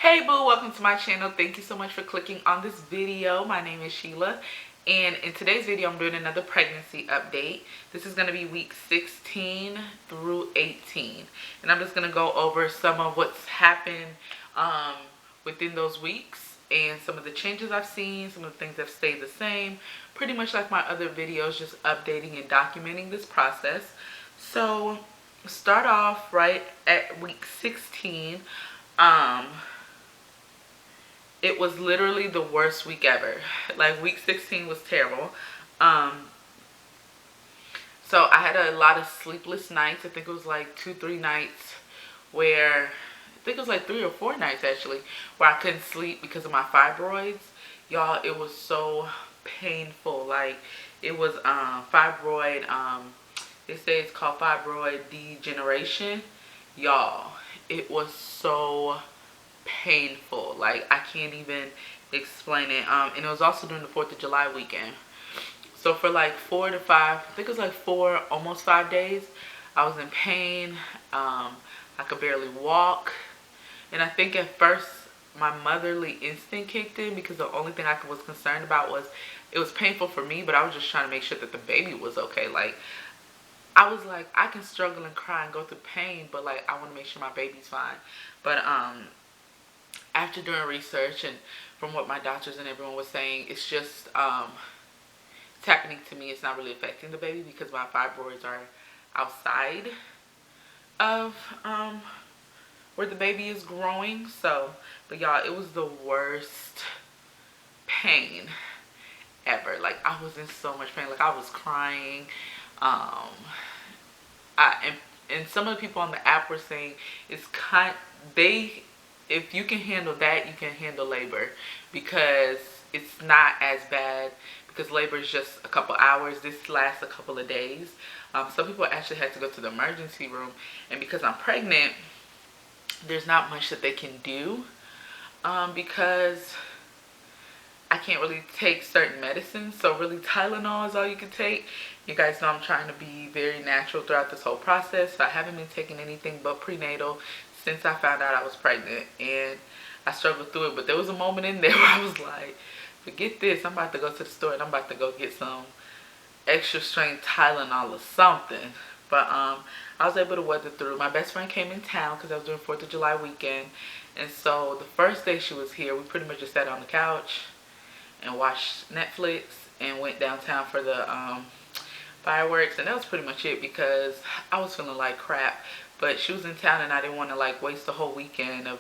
Hey boo, welcome to my channel. Thank you so much for clicking on this video. My name is Sheila, and in today's video I'm doing another pregnancy update. This is going to be week 16 through 18, and I'm just going to go over some of what's happened within those weeks and some of the changes I've seen, some of the things that have stayed the same, pretty much like my other videos, just updating and documenting this process. So start off right at week 16. It was literally the worst week ever. Like, week 16 was terrible. So I had a lot of sleepless nights. I think it was like 2-3 nights where, I think it was like 3 or 4 nights actually, where I couldn't sleep because of my fibroids. Y'all, it was so painful. Like, it was fibroid, they say it's called fibroid degeneration. Y'all, it was so painful. Like, I can't even explain it. And it was also during the 4th of July weekend. So for like 4 to 5, I think it was like 4, almost 5 days, I was in pain. I could barely walk. And I think at first my motherly instinct kicked in, because the only thing I was concerned about was, it was painful for me, but I was just trying to make sure that the baby was okay. Like, I was like, I can struggle and cry and go through pain, but like, I want to make sure my baby's fine. But after doing research and from what my doctors and everyone was saying, it's just it's happening to me. It's not really affecting the baby because my fibroids are outside of where the baby is growing. So, but y'all, it was the worst pain ever. Like, I was in so much pain. Like, I was crying. And some of the people on the app were saying it's if you can handle that, you can handle labor, because it's not as bad, because labor is just a couple hours. This lasts a couple of days. Some people actually had to go to the emergency room, and because I'm pregnant, there's not much that they can do, because I can't really take certain medicines. So really, Tylenol is all you can take. You guys know I'm trying to be very natural throughout this whole process. So I haven't been taking anything but prenatal since I found out I was pregnant, and I struggled through it. But there was a moment in there where I was like, forget this, I'm about to go to the store and I'm about to go get some extra strength Tylenol or something. But I was able to weather through. My best friend came in town because I was doing 4th of July weekend, and so the first day she was here, we pretty much just sat on the couch and watched Netflix and went downtown for the fireworks, and that was pretty much it, because I was feeling like crap. But she was in town and I didn't want to like waste the whole weekend of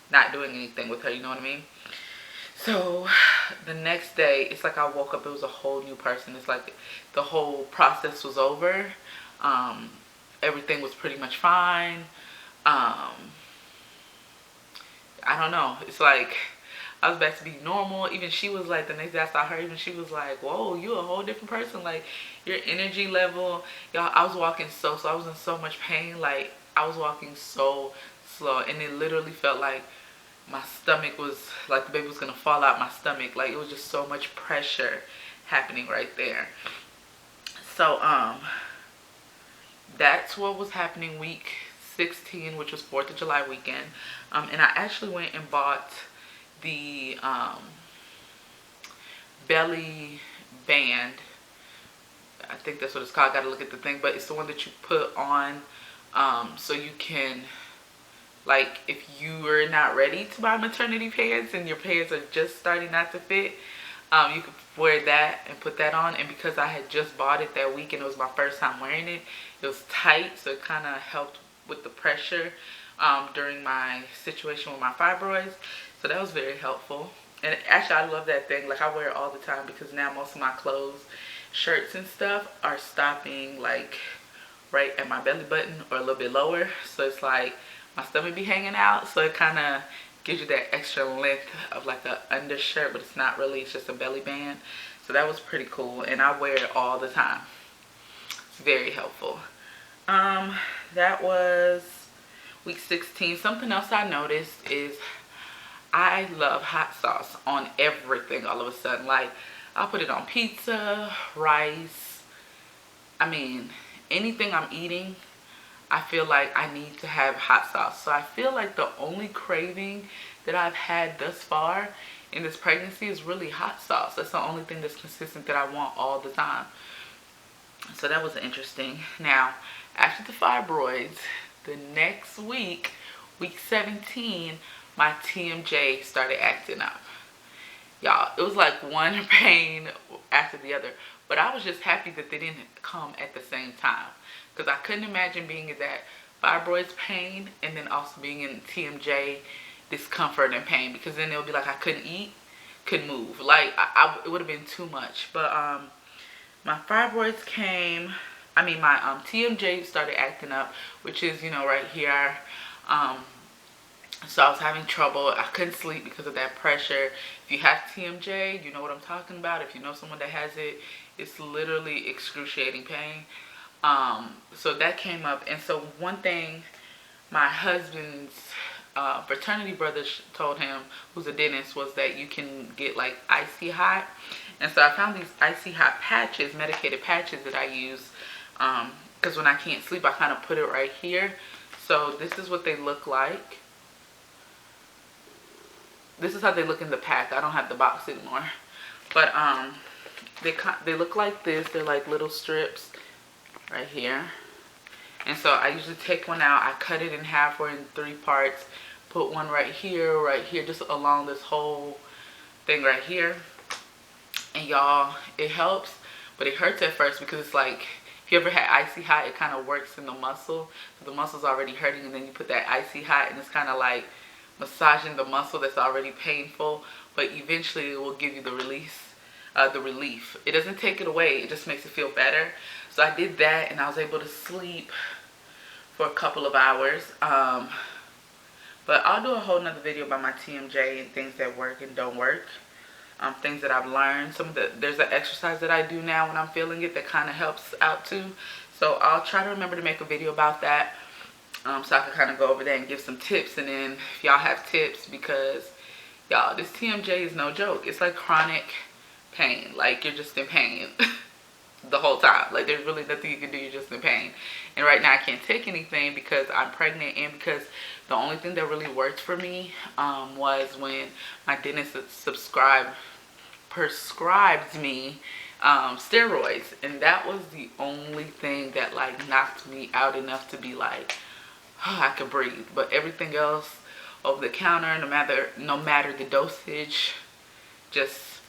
not doing anything with her, you know what I mean? So the next day, it's like I woke up, it was a whole new person. It's like the whole process was over. Everything was pretty much fine. I don't know, it's like I was back to be normal. Even she was like, the next day I saw her, even she was like, whoa, you a whole different person. Like, your energy level. Y'all, I was walking so I was in so much pain. Like, I was walking so slow, and it literally felt like my stomach was, like the baby was gonna fall out my stomach. Like, it was just so much pressure happening right there. So that's what was happening week 16, which was 4th of July weekend. And I actually went and bought the belly band. I think that's what it's called. I gotta look at the thing, but it's the one that you put on, so you can, like, if you are not ready to buy maternity pants and your pants are just starting not to fit, you could wear that and put that on. And because I had just bought it that week and it was my first time wearing it, it was tight, so it kind of helped with the pressure during my situation with my fibroids. So that was very helpful. And actually, I love that thing. Like, I wear it all the time, because now most of my clothes, shirts and stuff are stopping like right at my belly button or a little bit lower. So it's like my stomach be hanging out, so it kind of gives you that extra length of like a undershirt, but it's not really, it's just a belly band. So that was pretty cool, and I wear it all the time. It's very helpful. That was week 16. Something else I noticed is I love hot sauce on everything all of a sudden. Like, I'll put it on pizza, rice. I mean, anything I'm eating, I feel like I need to have hot sauce. So I feel like the only craving that I've had thus far in this pregnancy is really hot sauce. That's the only thing that's consistent that I want all the time. So that was interesting. Now, after the fibroids, the next week, week 17, my TMJ started acting up. Y'all, it was like one pain after the other. But I was just happy that they didn't come at the same time. Because I couldn't imagine being in that fibroids pain and then also being in TMJ discomfort and pain. Because then it would be like I couldn't eat, couldn't move. Like, it would have been too much. But my fibroids came, my TMJ started acting up, which is, right here. So I was having trouble. I couldn't sleep because of that pressure. If you have TMJ, you know what I'm talking about. If you know someone that has it, it's literally excruciating pain. So that came up. And so one thing my husband's fraternity brother told him, who's a dentist, was that you can get like icy hot. And so I found these icy hot patches, medicated patches that I use. Because when I can't sleep, I kind of put it right here. So this is what they look like. This is how they look in the pack. I don't have the box anymore. But they look like this. They're like little strips right here. And so I usually take one out. I cut it in half or in 3 parts. Put one right here, just along this whole thing right here. And y'all, it helps, but it hurts at first because it's like, if you ever had icy hot, it kind of works in the muscle. So the muscle's already hurting, and then you put that icy hot, and it's kind of like massaging the muscle that's already painful. But eventually, it will give you the relief. It doesn't take it away. It just makes it feel better. So I did that, and I was able to sleep for a couple of hours. But I'll do a whole nother video about my TMJ and things that work and don't work. Things that I've learned. There's an exercise that I do now when I'm feeling it that kind of helps out too. So I'll try to remember to make a video about that. So I can kind of go over there and give some tips. And then if y'all have tips, because y'all, this TMJ is no joke. It's like chronic pain. Like you're just in pain the whole time. Like there's really nothing you can do. You're just in pain. And right now I can't take anything because I'm pregnant, and because the only thing that really worked for me was when my dentist prescribed me steroids. And that was the only thing that like knocked me out enough to be like, oh, I could breathe. But everything else over the counter, no matter the dosage, just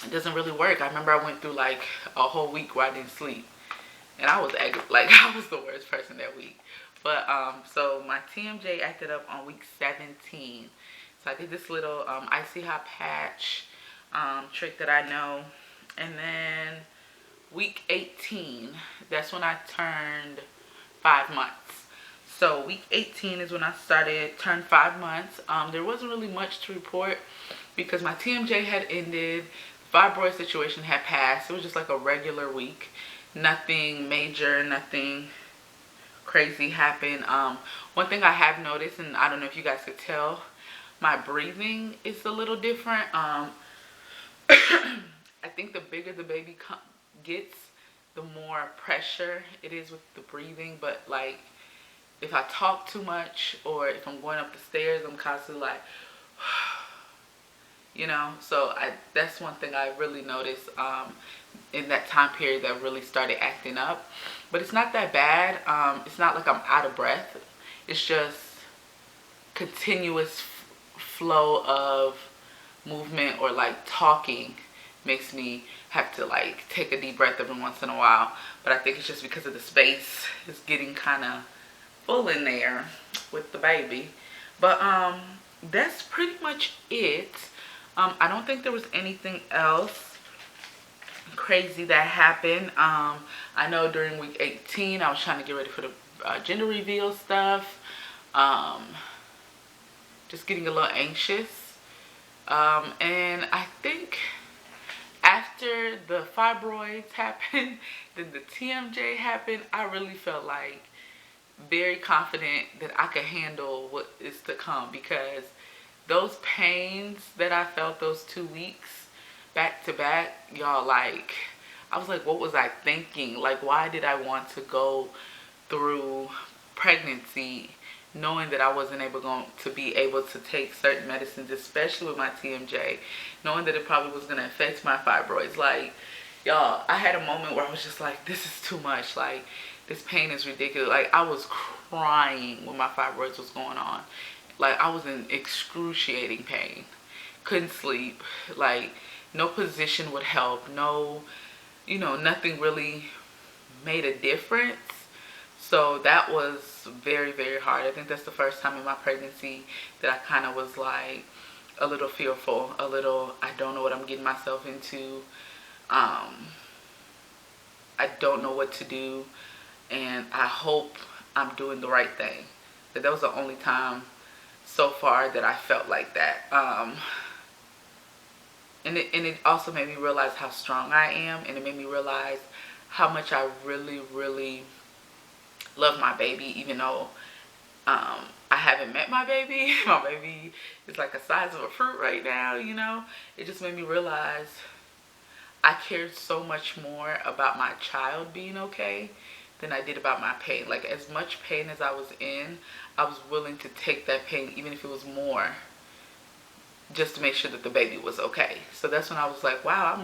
it doesn't really work. I remember I went through like a whole week where I didn't sleep. And I was like, I was the worst person that week. But, so my TMJ acted up on week 17. So I did this little icy hot patch trick that I know. And then week 18, that's when I turned 5 months. So week 18 is when I turned 5 months. There wasn't really much to report because my TMJ had ended. The fibroid situation had passed. It was just like a regular week. Nothing major, nothing crazy happened. One thing I have noticed, and I don't know if you guys could tell, my breathing is a little different. I think the bigger the baby gets, the more pressure it is with the breathing. But like if I talk too much or if I'm going up the stairs, I'm constantly like so that's one thing I really noticed in that time period that really started acting up. But it's not that bad. It's not like I'm out of breath. It's just continuous flow of movement, or like talking makes me have to like take a deep breath every once in a while. But I think it's just because of the space. It's getting kind of full in there with the baby. But that's pretty much it. I don't think there was anything else crazy that happened. I know during week 18 I was trying to get ready for the gender reveal stuff. Just getting a little anxious. And I think after the fibroids happened, then the TMJ happened, I really felt like very confident that I could handle what is to come, because those pains that I felt those 2 weeks back to back, y'all, like I was like, what was I thinking? Like, why did I want to go through pregnancy, knowing that I wasn't to be able to take certain medicines, especially with my TMJ, knowing that it probably was going to affect my fibroids. Like, y'all, I had a moment where I was just like, this is too much. Like, this pain is ridiculous. Like, I was crying when my fibroids was going on. Like, I was in excruciating pain. Couldn't sleep. Like, no position would help. No, nothing really made a difference. So that was very, very hard. I think that's the first time in my pregnancy that I kind of was like a little fearful, I don't know what I'm getting myself into. I don't know what to do, and I hope I'm doing the right thing. But that was the only time so far that I felt like that. And it also made me realize how strong I am, and it made me realize how much I really, really love my baby, even though I haven't met my baby. My baby is like the size of a fruit right now, It just made me realize I cared so much more about my child being okay than I did about my pain. Like, as much pain as I was in, I was willing to take that pain, even if it was more, just to make sure that the baby was okay. So that's when I was like, wow,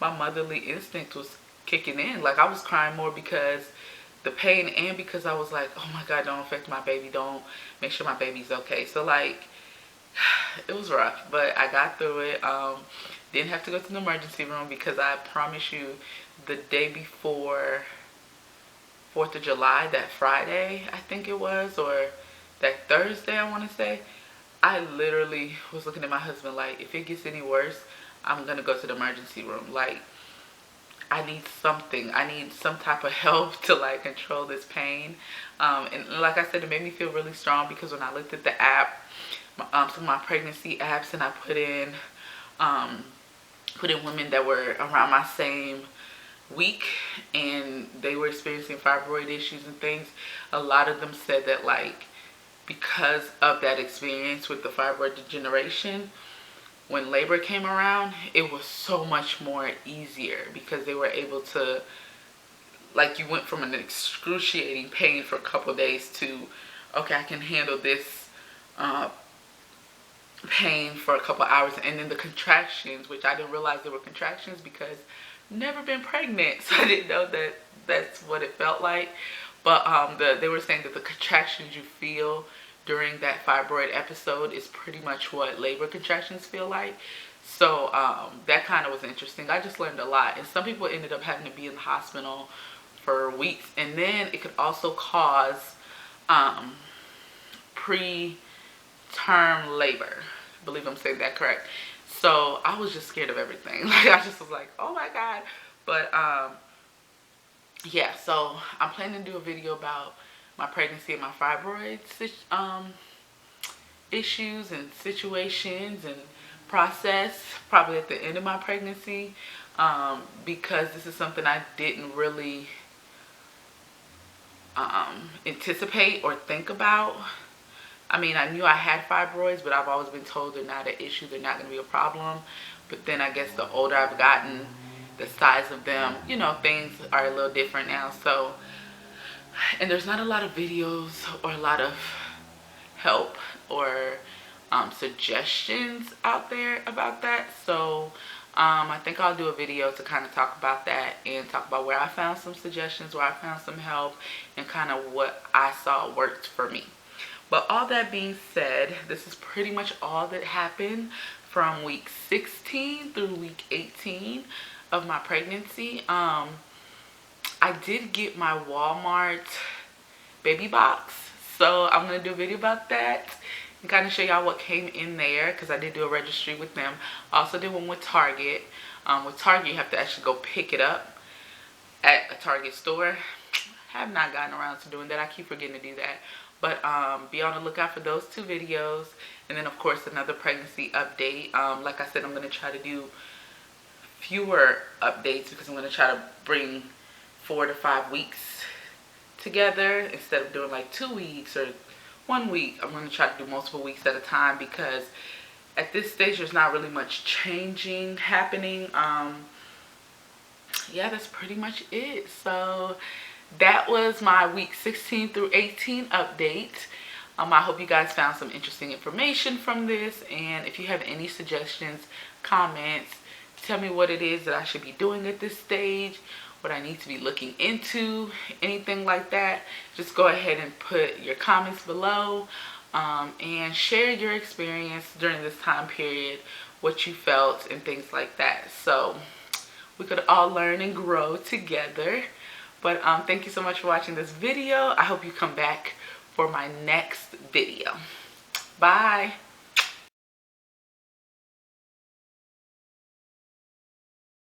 my motherly instinct was kicking in. Like, I was crying more because the pain, and because I was like, oh my God, don't affect my baby. Don't, make sure my baby's okay. So, like, it was rough, but I got through it. Didn't have to go to the emergency room, because I promise you, the day before 4th of July, that Friday, I think it was, or that Thursday, I want to say, I literally was looking at my husband like, if it gets any worse, I'm going to go to the emergency room. Like, I need something. I need some type of help to, like, control this pain. And like I said, it made me feel really strong, because when I looked at the app, some of my pregnancy apps, and I put in women that were around my same week and they were experiencing fibroid issues and things, a lot of them said that, like, because of that experience with the fibroid degeneration, when labor came around, it was so much more easier, because they were able to, like, you went from an excruciating pain for a couple of days to, okay, I can handle this pain for a couple hours. And then the contractions, which I didn't realize there were contractions, because I've never been pregnant, so I didn't know that that's what it felt like. But they were saying that the contractions you feel during that fibroid episode is pretty much what labor contractions feel like. So that kind of was interesting. I just learned a lot. And some people ended up having to be in the hospital for weeks. And then it could also cause preterm labor. I believe I'm saying that correct. So I was just scared of everything. Like, I just was like, oh my God. But yeah, so I'm planning to do a video about my pregnancy and my fibroid issues and situations and process, probably at the end of my pregnancy, because this is something I didn't really anticipate or think about. I mean, I knew I had fibroids, but I've always been told they're not an issue, they're not going to be a problem. But then I guess the older I've gotten, the size of them, things are a little different now. So, and there's not a lot of videos or a lot of help or suggestions out there about that. So I think I'll do a video to kind of talk about that and talk about where I found some suggestions, where I found some help, and kind of what I saw worked for me. But all that being said, this is pretty much all that happened from week 16 through week 18 of my pregnancy. I did get my Walmart baby box, so I'm going to do a video about that and kind of show y'all what came in there, because I did do a registry with them. I also did one with Target. With Target, you have to actually go pick it up at a Target store. I have not gotten around to doing that. I keep forgetting to do that. But be on the lookout for those two videos. And then, of course, another pregnancy update. Like I said, I'm going to try to do fewer updates, because I'm going to try to bring 4 to 5 weeks together instead of doing like 2 weeks or 1 week. I'm going to try to do multiple weeks at a time, because at this stage there's not really much changing happening. Yeah, that's pretty much it. So that was my week 16 through 18 update. I hope you guys found some interesting information from this, and if you have any suggestions, comments, tell me what it is that I should be doing at this stage, what I need to be looking into, anything like that. Just go ahead and put your comments below, and share your experience during this time period, what you felt and things like that, so we could all learn and grow together. But thank you so much for watching this video. I hope you come back for my next video. Bye.